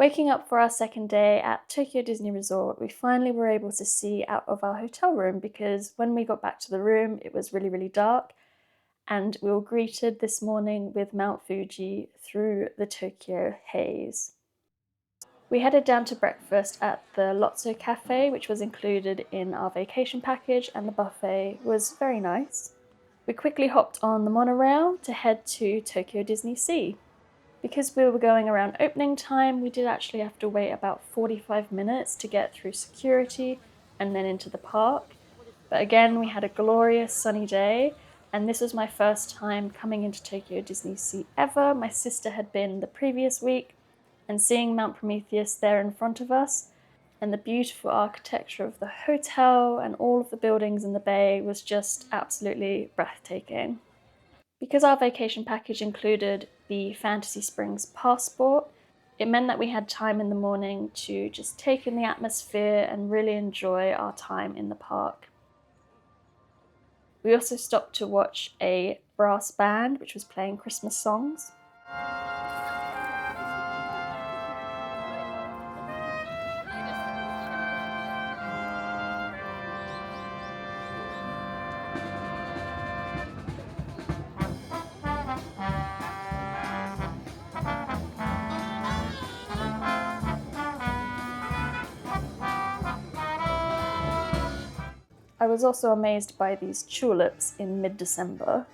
Waking up for our second day at Tokyo Disney Resort, we finally were able to see out of our hotel room because when we got back to the room, it was really, really dark, and we were greeted this morning with Mount Fuji through the Tokyo haze. We headed down to breakfast at the Lotso Cafe, which was included in our vacation package, and the buffet was very nice. We quickly hopped on the monorail to head to Tokyo DisneySea. Because we were going around opening time, we did actually have to wait about 45 minutes to get through security and then into the park. But again, we had a glorious sunny day, and this was my first time coming into Tokyo DisneySea ever. My sister had been the previous week, and seeing Mount Prometheus there in front of us, and the beautiful architecture of the hotel and all of the buildings in the bay was just absolutely breathtaking. Because our vacation package included the Fantasy Springs passport, it meant that we had time in the morning to just take in the atmosphere and really enjoy our time in the park. We also stopped to watch a brass band which was playing Christmas songs. I was also amazed by these tulips in mid-December.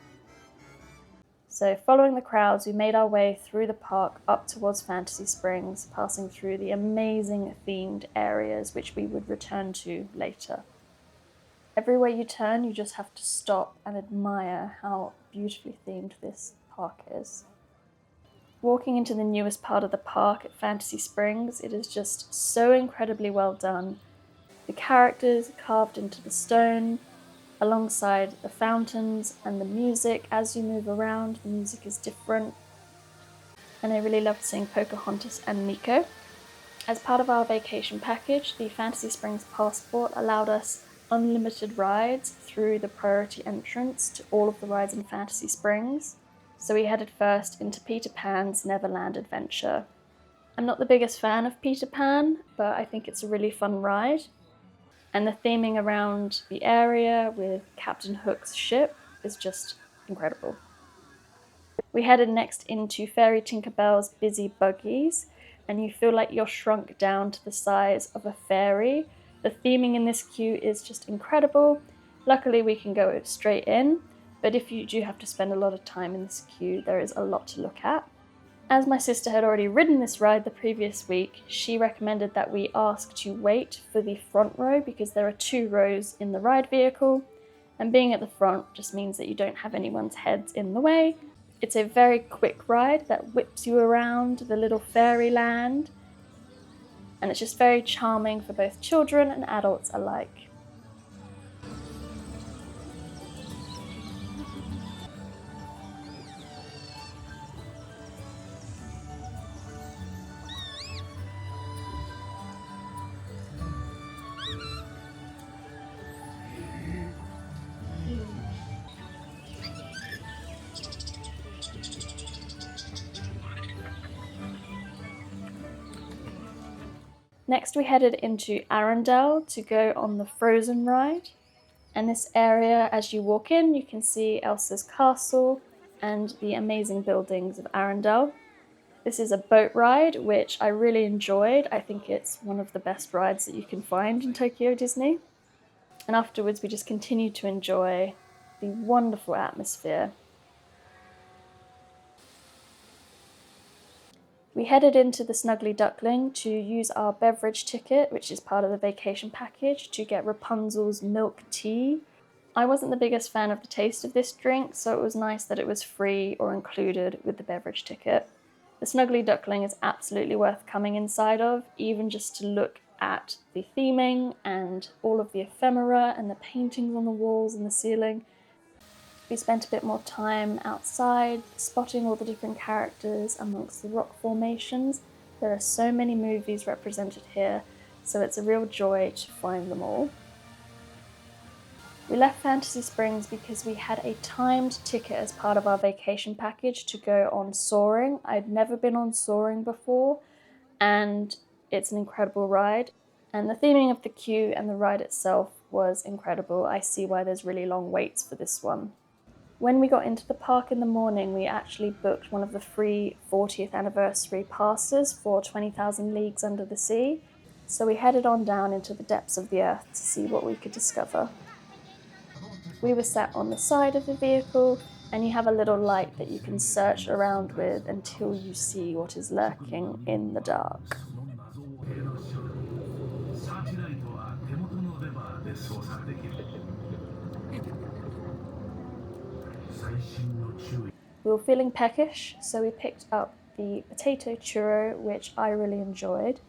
So following the crowds, we made our way through the park up towards Fantasy Springs, passing through the amazing themed areas which we would return to later. Everywhere you turn, you just have to stop and admire how beautifully themed this park is. Walking into the newest part of the park at Fantasy Springs, it is just so incredibly well done. The characters carved into the stone, alongside the fountains and the music. As you move around, the music is different. And I really loved seeing Pocahontas and Nico. As part of our vacation package, the Fantasy Springs passport allowed us unlimited rides through the priority entrance to all of the rides in Fantasy Springs. So we headed first into Peter Pan's Neverland Adventure. I'm not the biggest fan of Peter Pan, but I think it's a really fun ride. And the theming around the area with Captain Hook's ship is just incredible. We headed next into Fairy Tinkerbell's busy buggies, and you feel like you're shrunk down to the size of a fairy. The theming in this queue is just incredible. Luckily, we can go straight in, but if you do have to spend a lot of time in this queue, there is a lot to look at. As my sister had already ridden this ride the previous week, she recommended that we ask to wait for the front row because there are 2 rows in the ride vehicle, and being at the front just means that you don't have anyone's heads in the way. It's a very quick ride that whips you around the little fairyland, and it's just very charming for both children and adults alike. Next we headed into Arendelle to go on the Frozen ride. And this area, as you walk in, you can see Elsa's castle and the amazing buildings of Arendelle. This is a boat ride, which I really enjoyed. I think it's one of the best rides that you can find in Tokyo Disney. And afterwards we just continued to enjoy the wonderful atmosphere. We headed into the Snuggly Duckling to use our beverage ticket, which is part of the vacation package, to get Rapunzel's milk tea. I wasn't the biggest fan of the taste of this drink, so it was nice that it was free or included with the beverage ticket. The Snuggly Duckling is absolutely worth coming inside of, even just to look at the theming and all of the ephemera and the paintings on the walls and the ceiling. We spent a bit more time outside, spotting all the different characters amongst the rock formations. There are so many movies represented here, so it's a real joy to find them all. We left Fantasy Springs because we had a timed ticket as part of our vacation package to go on Soaring. I'd never been on Soaring before, and It's an incredible ride, and the theming of the queue and the ride itself was incredible. I see why there's really long waits for this one. When we got into the park in the morning, we actually booked one of the free 40th anniversary passes for 20,000 Leagues Under the Sea, so we headed on down into the depths of the earth to see what we could discover. We were sat on the side of the vehicle, and you have a little light that you can search around with until you see what is lurking in the dark. We were feeling peckish, so we picked up the potato churro, which I really enjoyed.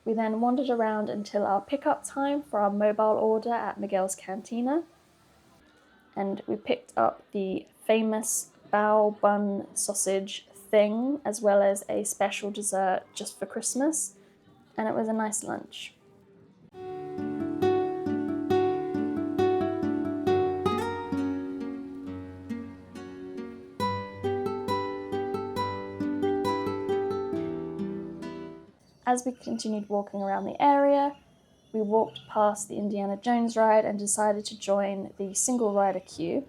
We then wandered around until our pickup time for our mobile order at Miguel's Cantina, and we picked up the famous bao bun sausage thing, as well as a special dessert just for Christmas, and it was a nice lunch. As we continued walking around the area, we walked past the Indiana Jones ride and decided to join the single rider queue.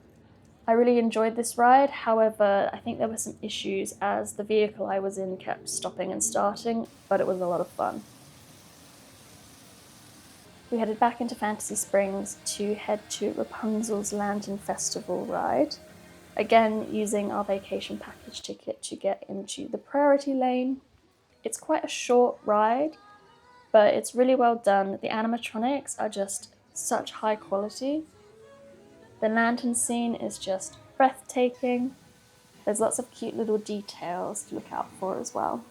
I really enjoyed this ride, however, I think there were some issues as the vehicle I was in kept stopping and starting, but it was a lot of fun. We headed back into Fantasy Springs to head to Rapunzel's Lantern Festival ride, again using our vacation package ticket to get into the priority lane. It's quite a short ride, but it's really well done. The animatronics are just such high quality. The lantern scene is just breathtaking. There's lots of cute little details to look out for as well.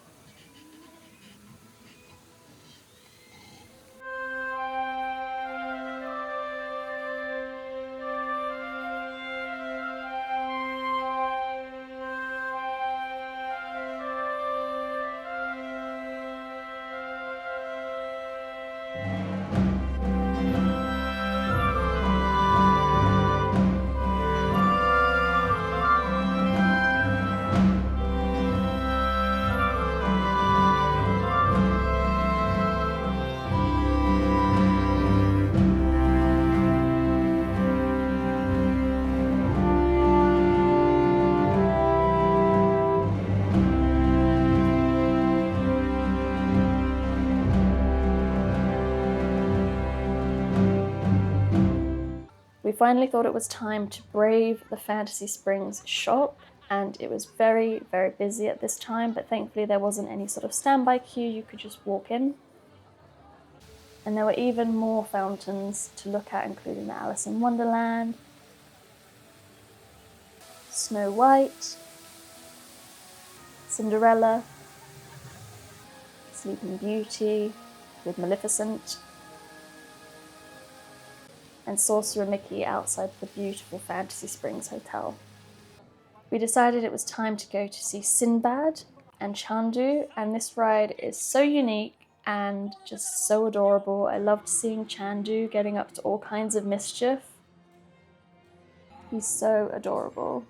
We finally thought it was time to brave the Fantasy Springs shop, and it was very, very busy at this time, but thankfully there wasn't any sort of standby queue, you could just walk in. And there were even more fountains to look at, including the Alice in Wonderland, Snow White, Cinderella, Sleeping Beauty with Maleficent, and Sorcerer Mickey outside the beautiful Fantasy Springs Hotel. We decided it was time to go to see Sinbad and Chandu, and this ride is so unique and just so adorable. I loved seeing Chandu getting up to all kinds of mischief. He's so adorable.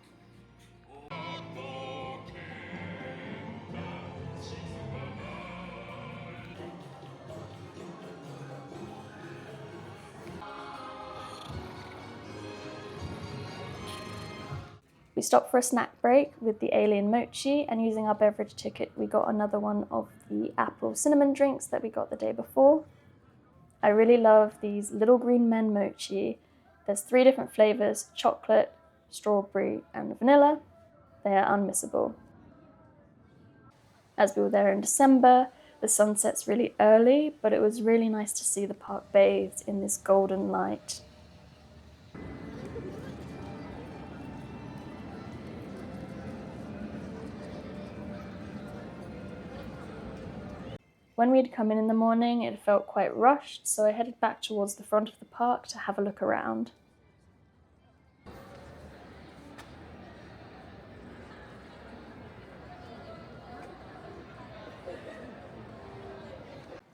We stopped for a snack break with the alien mochi, and using our beverage ticket, we got another one of the apple cinnamon drinks that we got the day before. I really love these little green men mochi. There's 3 different flavors: chocolate, strawberry, and vanilla. They are unmissable. As we were there in December, the sun sets really early, but it was really nice to see the park bathed in this golden light. When we had come in the morning, it felt quite rushed, so I headed back towards the front of the park to have a look around.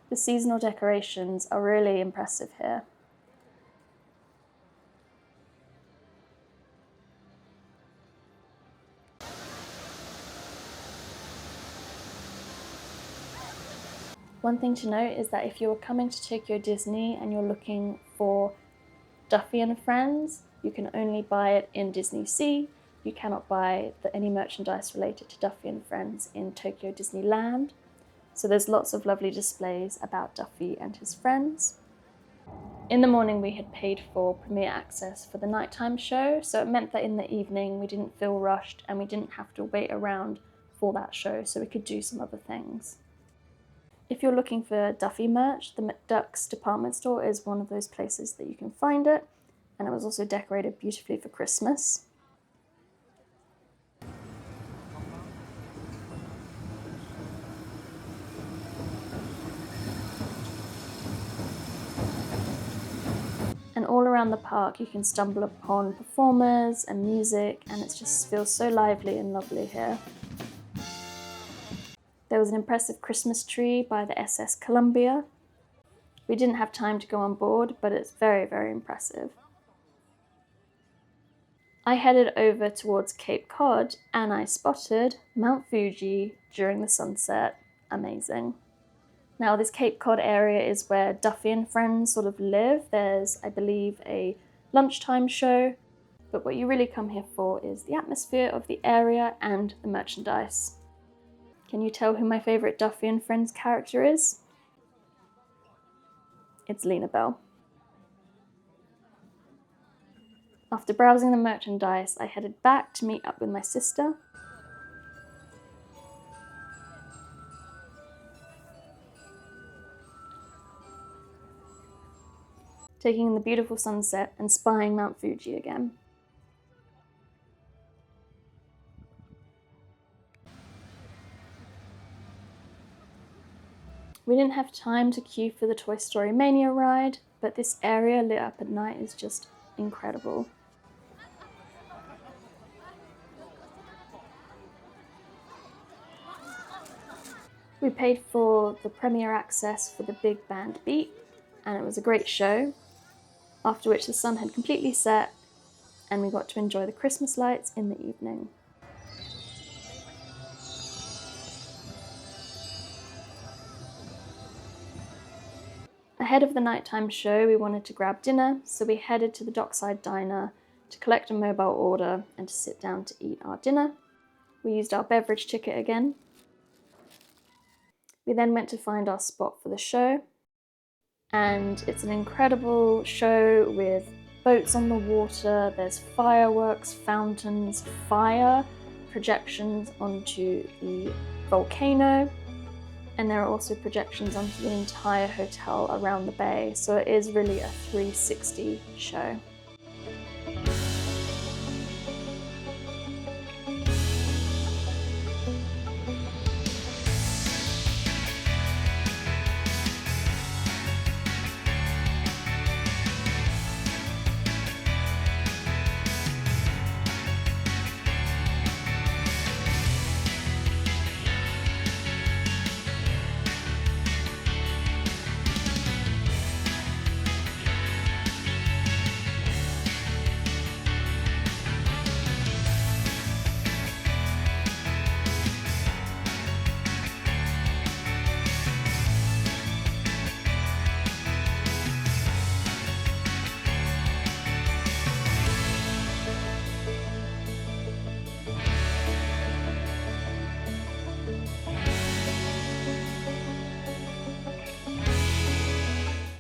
The seasonal decorations are really impressive here. One thing to note is that if you're coming to Tokyo Disney and you're looking for Duffy and Friends, you can only buy it in DisneySea. You cannot buy any merchandise related to Duffy and Friends in Tokyo Disneyland. So there's lots of lovely displays about Duffy and his friends. In the morning we had paid for premiere access for the nighttime show, so it meant that in the evening we didn't feel rushed and we didn't have to wait around for that show, so we could do some other things. If you're looking for Duffy merch, the McDuck's department store is one of those places that you can find it, and it was also decorated beautifully for Christmas. And all around the park you can stumble upon performers and music, and it just feels so lively and lovely here. There was an impressive Christmas tree by the SS Columbia. We didn't have time to go on board, but it's very, very impressive. I headed over towards Cape Cod and I spotted Mount Fuji during the sunset. Amazing. Now this Cape Cod area is where Duffy and Friends sort of live. There's, I believe, a lunchtime show, but what you really come here for is the atmosphere of the area and the merchandise. Can you tell who my favourite Duffy and Friends character is? It's Lena Bell. After browsing the merchandise, I headed back to meet up with my sister. Taking in the beautiful sunset and spying Mount Fuji again. We didn't have time to queue for the Toy Story Mania ride, but this area lit up at night is just incredible. We paid for the premiere access for the big band Beat, and it was a great show, after which the sun had completely set and we got to enjoy the Christmas lights in the evening. Ahead of the nighttime show, we wanted to grab dinner, so we headed to the Dockside Diner to collect a mobile order and to sit down to eat our dinner. We used our beverage ticket again. We then went to find our spot for the show, and it's an incredible show with boats on the water, there's fireworks, fountains, fire, projections onto the volcano, and there are also projections onto the entire hotel around the bay, so it is really a 360 show.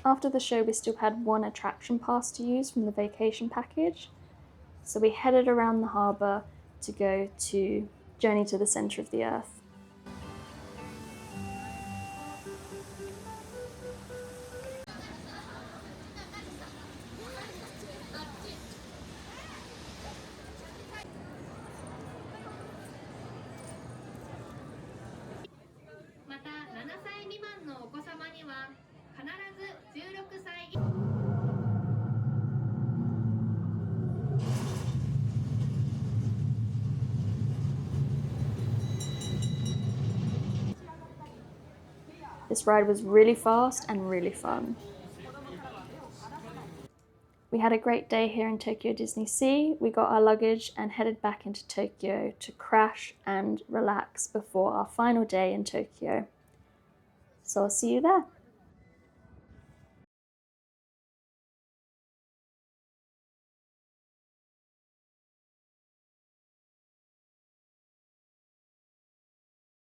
After the show, we still had one attraction pass to use from the vacation package, so we headed around the harbour to go to Journey to the Centre of the Earth. This ride was really fast and really fun. We had a great day here in Tokyo DisneySea. We got our luggage and headed back into Tokyo to crash and relax before our final day in Tokyo. So I'll see you there.